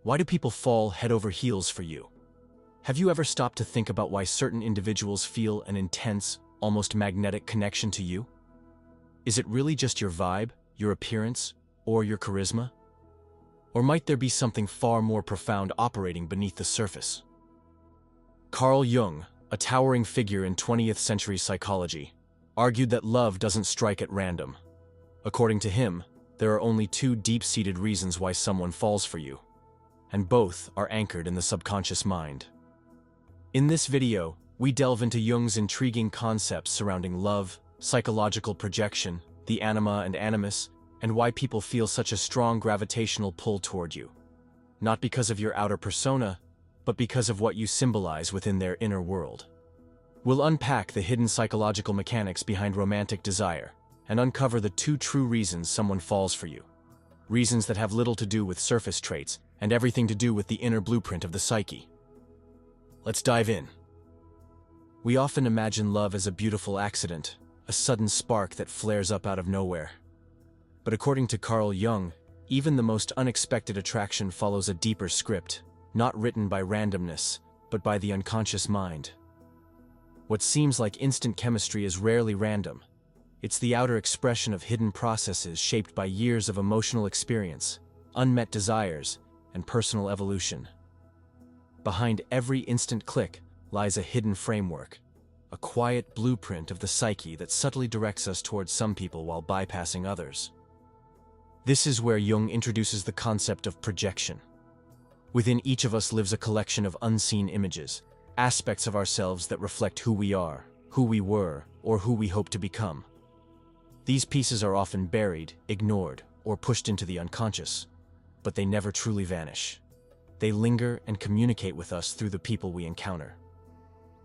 Why do people fall head over heels for you? Have you ever stopped to think about why certain individuals feel an intense, almost magnetic connection to you? Is it really just your vibe, your appearance, or your charisma? Or might there be something far more profound operating beneath the surface? Carl Jung, a towering figure in 20th century psychology, argued that love doesn't strike at random. According to him, there are only two deep-seated reasons why someone falls for you, and both are anchored in the subconscious mind. In this video, we delve into Jung's intriguing concepts surrounding love, psychological projection, the anima and animus, and why people feel such a strong gravitational pull toward you. Not because of your outer persona, but because of what you symbolize within their inner world. We'll unpack the hidden psychological mechanics behind romantic desire and uncover the two true reasons someone falls for you. Reasons that have little to do with surface traits and everything to do with the inner blueprint of the psyche. Let's dive in. We often imagine love as a beautiful accident, a sudden spark that flares up out of nowhere. But according to Carl Jung, even the most unexpected attraction follows a deeper script, not written by randomness, but by the unconscious mind. What seems like instant chemistry is rarely random. It's the outer expression of hidden processes shaped by years of emotional experience, unmet desires, and personal evolution. Behind every instant click lies a hidden framework, a quiet blueprint of the psyche that subtly directs us towards some people while bypassing others. This is where Jung introduces the concept of projection. Within each of us lives a collection of unseen images, aspects of ourselves that reflect who we are, who we were, or who we hope to become. These pieces are often buried, ignored, or pushed into the unconscious, but they never truly vanish. They linger and communicate with us through the people we encounter.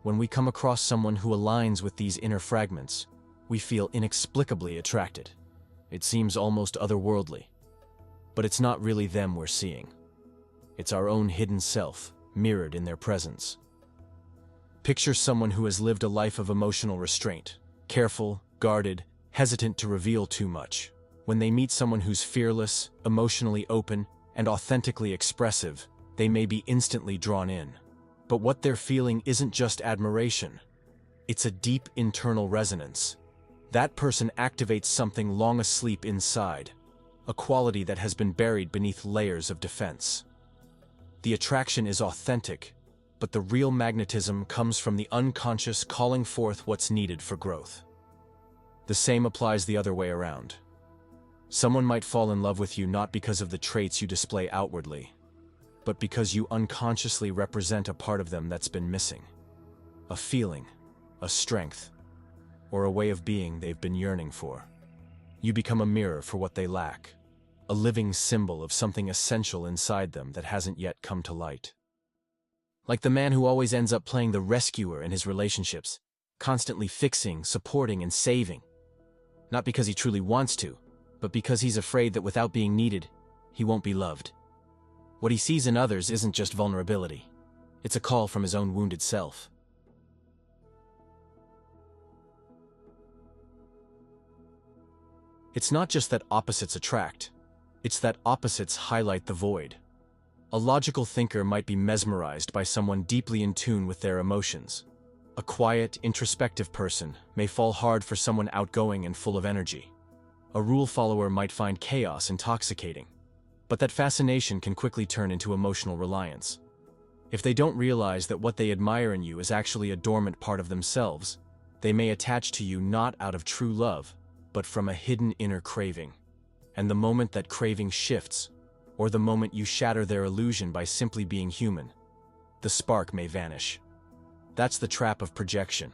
When we come across someone who aligns with these inner fragments, we feel inexplicably attracted. It seems almost otherworldly. But it's not really them we're seeing. It's our own hidden self, mirrored in their presence. Picture someone who has lived a life of emotional restraint, careful, guarded, hesitant to reveal too much. When they meet someone who's fearless, emotionally open, and authentically expressive, they may be instantly drawn in. But what they're feeling isn't just admiration. It's a deep internal resonance. That person activates something long asleep inside, a quality that has been buried beneath layers of defense. The attraction is authentic, but the real magnetism comes from the unconscious calling forth what's needed for growth. The same applies the other way around. Someone might fall in love with you not because of the traits you display outwardly, but because you unconsciously represent a part of them that's been missing. A feeling, a strength, or a way of being they've been yearning for. You become a mirror for what they lack, a living symbol of something essential inside them that hasn't yet come to light. Like the man who always ends up playing the rescuer in his relationships, constantly fixing, supporting, and saving. Not because he truly wants to, but because he's afraid that without being needed, he won't be loved. What he sees in others isn't just vulnerability. It's a call from his own wounded self. It's not just that opposites attract, it's that opposites highlight the void. A logical thinker might be mesmerized by someone deeply in tune with their emotions. A quiet, introspective person may fall hard for someone outgoing and full of energy. A rule follower might find chaos intoxicating, but that fascination can quickly turn into emotional reliance. If they don't realize that what they admire in you is actually a dormant part of themselves, they may attach to you not out of true love, but from a hidden inner craving. And the moment that craving shifts, or the moment you shatter their illusion by simply being human, the spark may vanish. That's the trap of projection.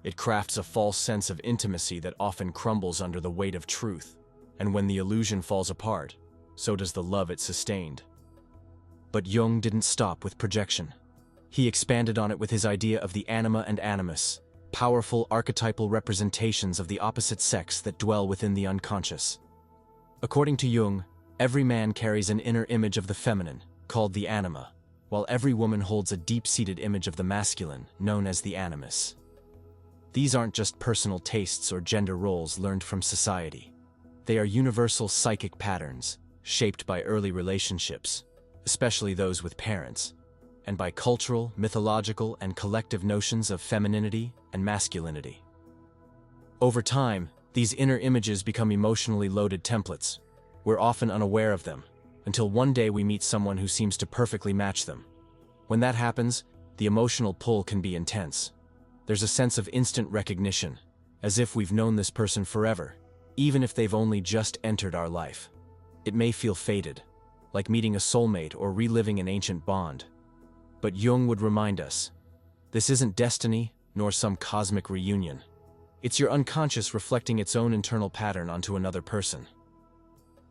It crafts a false sense of intimacy that often crumbles under the weight of truth. And when the illusion falls apart, so does the love it sustained. But Jung didn't stop with projection. He expanded on it with his idea of the anima and animus, powerful archetypal representations of the opposite sex that dwell within the unconscious. According to Jung, every man carries an inner image of the feminine, called the anima, while every woman holds a deep-seated image of the masculine, known as the animus. These aren't just personal tastes or gender roles learned from society. They are universal psychic patterns, shaped by early relationships, especially those with parents, and by cultural, mythological, and collective notions of femininity and masculinity. Over time, these inner images become emotionally loaded templates. We're often unaware of them, until one day we meet someone who seems to perfectly match them. When that happens, the emotional pull can be intense. There's a sense of instant recognition, as if we've known this person forever, even if they've only just entered our life. It may feel fated, like meeting a soulmate or reliving an ancient bond. But Jung would remind us, this isn't destiny nor some cosmic reunion. It's your unconscious reflecting its own internal pattern onto another person.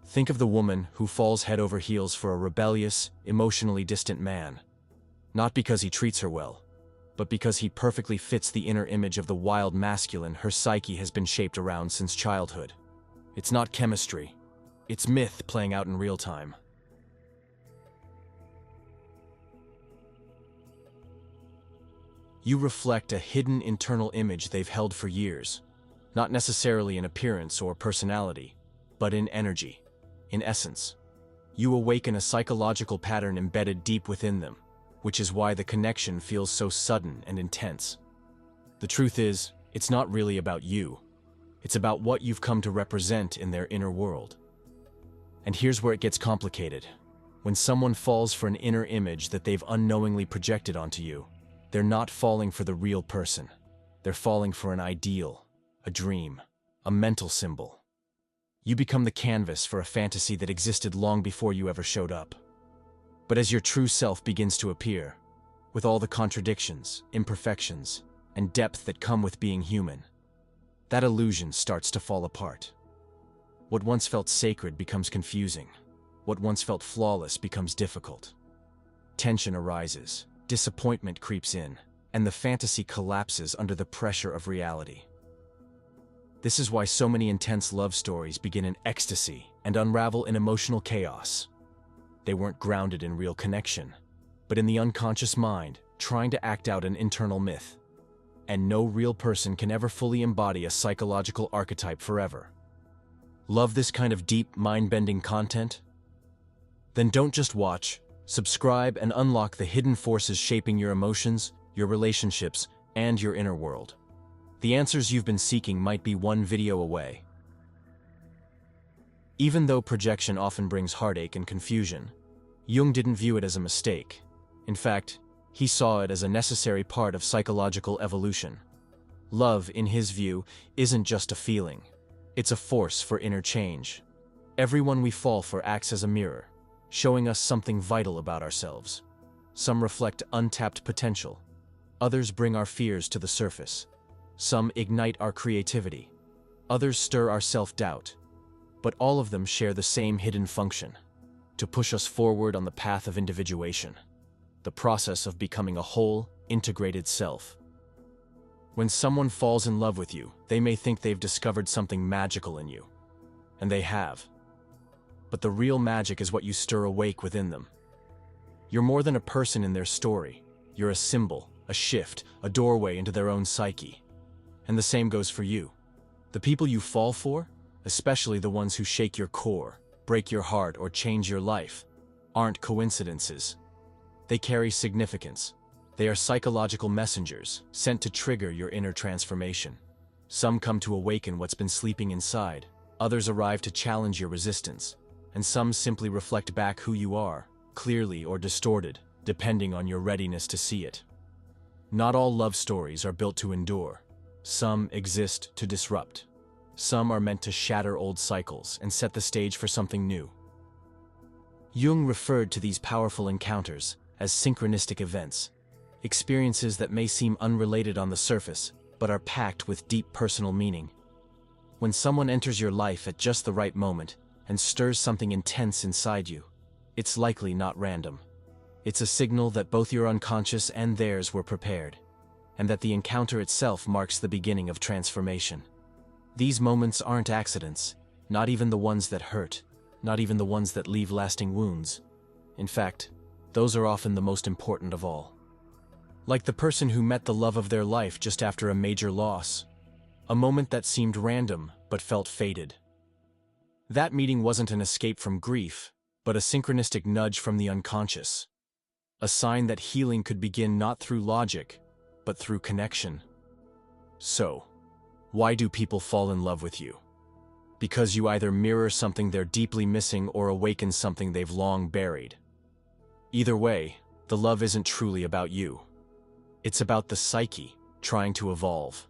Think of the woman who falls head over heels for a rebellious, emotionally distant man. Not because he treats her well, but because he perfectly fits the inner image of the wild masculine her psyche has been shaped around since childhood. It's not chemistry. It's myth playing out in real time. You reflect a hidden internal image they've held for years, not necessarily in appearance or personality, but in energy, in essence. You awaken a psychological pattern embedded deep within them, which is why the connection feels so sudden and intense. The truth is, it's not really about you. It's about what you've come to represent in their inner world. And here's where it gets complicated. When someone falls for an inner image that they've unknowingly projected onto you, they're not falling for the real person. They're falling for an ideal, a dream, a mental symbol. You become the canvas for a fantasy that existed long before you ever showed up. But as your true self begins to appear, with all the contradictions, imperfections, and depth that come with being human, that illusion starts to fall apart. What once felt sacred becomes confusing. What once felt flawless becomes difficult. Tension arises. Disappointment creeps in, and the fantasy collapses under the pressure of reality. This is why so many intense love stories begin in ecstasy and unravel in emotional chaos. They weren't grounded in real connection, but in the unconscious mind, trying to act out an internal myth. And no real person can ever fully embody a psychological archetype forever. Love this kind of deep, mind-bending content? Then don't just watch. Subscribe and unlock the hidden forces shaping your emotions, your relationships, and your inner world. The answers you've been seeking might be one video away. Even though projection often brings heartache and confusion, Jung didn't view it as a mistake. In fact, he saw it as a necessary part of psychological evolution. Love, in his view, isn't just a feeling. It's a force for inner change. Everyone we fall for acts as a mirror, showing us something vital about ourselves. Some reflect untapped potential. Others bring our fears to the surface. Some ignite our creativity. Others stir our self-doubt. But all of them share the same hidden function: to push us forward on the path of individuation, the process of becoming a whole, integrated self. When someone falls in love with you, they may think they've discovered something magical in you. And they have. But the real magic is what you stir awake within them. You're more than a person in their story. You're a symbol, a shift, a doorway into their own psyche. And the same goes for you. The people you fall for, especially the ones who shake your core, break your heart, or change your life, aren't coincidences. They carry significance. They are psychological messengers, sent to trigger your inner transformation. Some come to awaken what's been sleeping inside. Others arrive to challenge your resistance. And some simply reflect back who you are, clearly or distorted, depending on your readiness to see it. Not all love stories are built to endure. Some exist to disrupt. Some are meant to shatter old cycles and set the stage for something new. Jung referred to these powerful encounters as synchronistic events, experiences that may seem unrelated on the surface, but are packed with deep personal meaning. When someone enters your life at just the right moment and stirs something intense inside you, it's likely not random. It's a signal that both your unconscious and theirs were prepared, and that the encounter itself marks the beginning of transformation. These moments aren't accidents, not even the ones that hurt, not even the ones that leave lasting wounds. In fact, those are often the most important of all. Like the person who met the love of their life just after a major loss. A moment that seemed random, but felt fated. That meeting wasn't an escape from grief. but a synchronistic nudge from the unconscious. A sign that healing could begin not through logic, but through connection. So, why do people fall in love with you? Because you either mirror something they're deeply missing or awaken something they've long buried. Either way, the love isn't truly about you. It's about the psyche trying to evolve.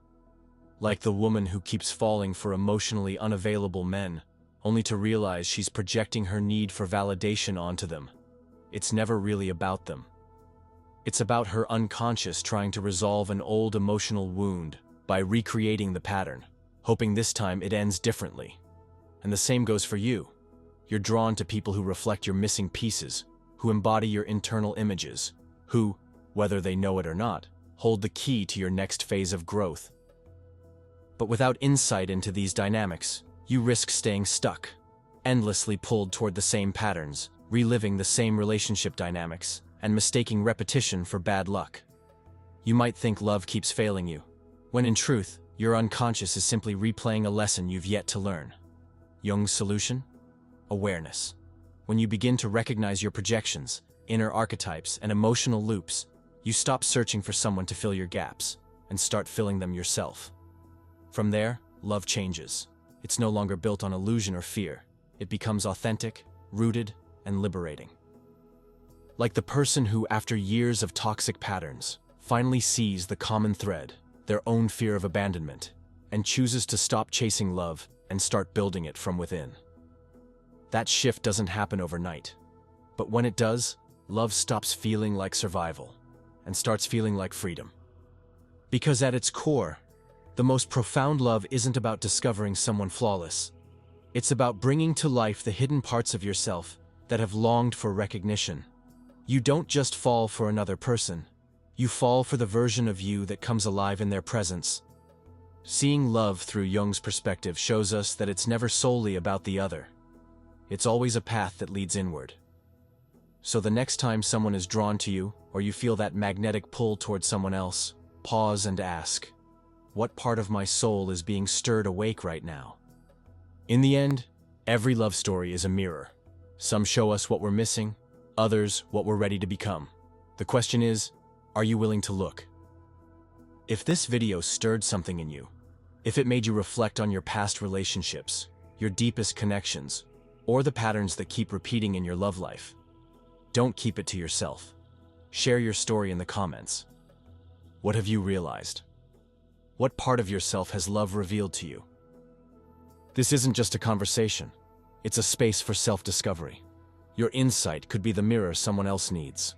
Like the woman who keeps falling for emotionally unavailable men, only to realize she's projecting her need for validation onto them. It's never really about them. It's about her unconscious trying to resolve an old emotional wound by recreating the pattern, hoping this time it ends differently. And the same goes for you. You're drawn to people who reflect your missing pieces, who embody your internal images, who, whether they know it or not, hold the key to your next phase of growth. But without insight into these dynamics, you risk staying stuck, endlessly pulled toward the same patterns, reliving the same relationship dynamics, and mistaking repetition for bad luck. You might think love keeps failing you, when in truth, your unconscious is simply replaying a lesson you've yet to learn. Jung's solution? Awareness. When you begin to recognize your projections, inner archetypes, and emotional loops, you stop searching for someone to fill your gaps, and start filling them yourself. From there, love changes. It's no longer built on illusion or fear. It becomes authentic, rooted, and liberating. Like the person who, after years of toxic patterns, finally sees the common thread, their own fear of abandonment, and chooses to stop chasing love and start building it from within. That shift doesn't happen overnight. But when it does, love stops feeling like survival and starts feeling like freedom. Because at its core, the most profound love isn't about discovering someone flawless. It's about bringing to life the hidden parts of yourself that have longed for recognition. You don't just fall for another person. You fall for the version of you that comes alive in their presence. Seeing love through Jung's perspective shows us that it's never solely about the other. It's always a path that leads inward. So the next time someone is drawn to you, or you feel that magnetic pull towards someone else, pause and ask, what part of my soul is being stirred awake right now? In the end, every love story is a mirror. Some show us what we're missing, others what we're ready to become. The question is, are you willing to look? If this video stirred something in you, if it made you reflect on your past relationships, your deepest connections, or the patterns that keep repeating in your love life, don't keep it to yourself. Share your story in the comments. What have you realized? What part of yourself has love revealed to you? This isn't just a conversation. It's a space for self-discovery. Your insight could be the mirror someone else needs.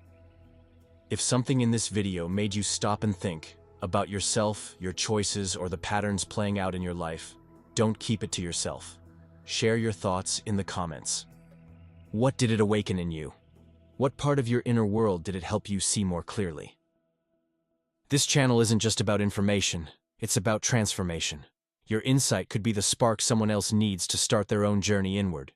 If something in this video made you stop and think about yourself, your choices, or the patterns playing out in your life, don't keep it to yourself. Share your thoughts in the comments. What did it awaken in you? What part of your inner world did it help you see more clearly? This channel isn't just about information, it's about transformation. Your insight could be the spark someone else needs to start their own journey inward.